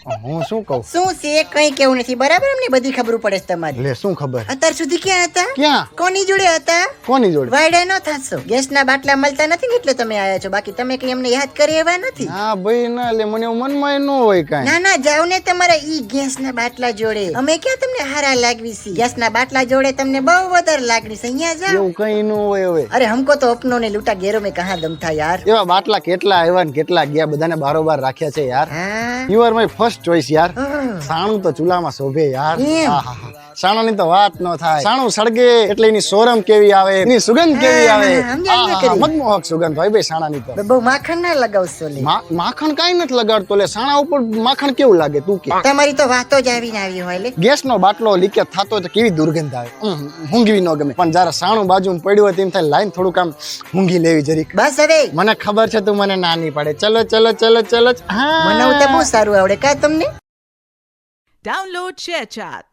હું શું કહું? શું છે કઈ કેવું નથી બરાબર અમને બધી ખબર પડે છે તમારી. લે શું ખબર? અત્યાર સુધી ક્યાં હતા? ક્યાં? કોની જોડે હતા? કોની જોડે? વાયડા ન થાશો. ગેસના બાટલા મળતા નથી ને એટલે તમે આયા છો, બાકી તમે કઈ અમને યાદ કરે એવા નથી. હા ભાઈ ના, લે મને એવું મનમાં ન હોય કાંઈ. ના ના, જાવ ને તમારા ઈ ગેસના બાટલા જોડે. અમે ક્યાં તમને હારા લાગવી છે? ગેસના બાટલા જોડે તમને બહુ વધારે લાગણી છે. અહીંયા જાવ. એવું કઈ ન હોય હવે. અરે हमको तो अपनों ने लूटा गैरों में कहाँ दम था यार. એવા બાટલા કેટલા આવ્યા ને કેટલા ગયા, બધાને બારોબાર રાખ્યા છે યાર. हाँ you are my first choice યાર. हाँ. સાણું તો ચૂલામાં શોભે યાર. એમ? આહાહા. સાણાની તો વાત ન થાય. સાણું સળગે એટલે એની સોરમ કેવી આવે, એની સુગંધ કેવી આવે. સમજાય આહાહા, મનમોહક સુગંધ હોય ભાઈ સાણાની તો. બહુ માખણ ના લગાવશો લે. માખણ કાઈ નથી લગાડતો લે. સાણા ઉપર માખણ કેવું લાગે તું કે? તમારી તો વાતો જ આવીને આવી હોય લે. ગેસનો બાટલો લીકેજ થતો હોય તો કેવી દુર્ગંધ આવે. ઊંઘવી ન ગમે, પણ જરા સાણું બાજુમાં પડ્યું હોય તેમ થાય લાઈન થોડુંક આમ ઊંઘી લેવી જરીક. બસ હવે મને ખબર છે તું મને ના નહીં પાડે. ચલો ચલો ચલો ચલો. હા બનાવતા બહુ સારું આવડે કા તમને? Download ShareChat.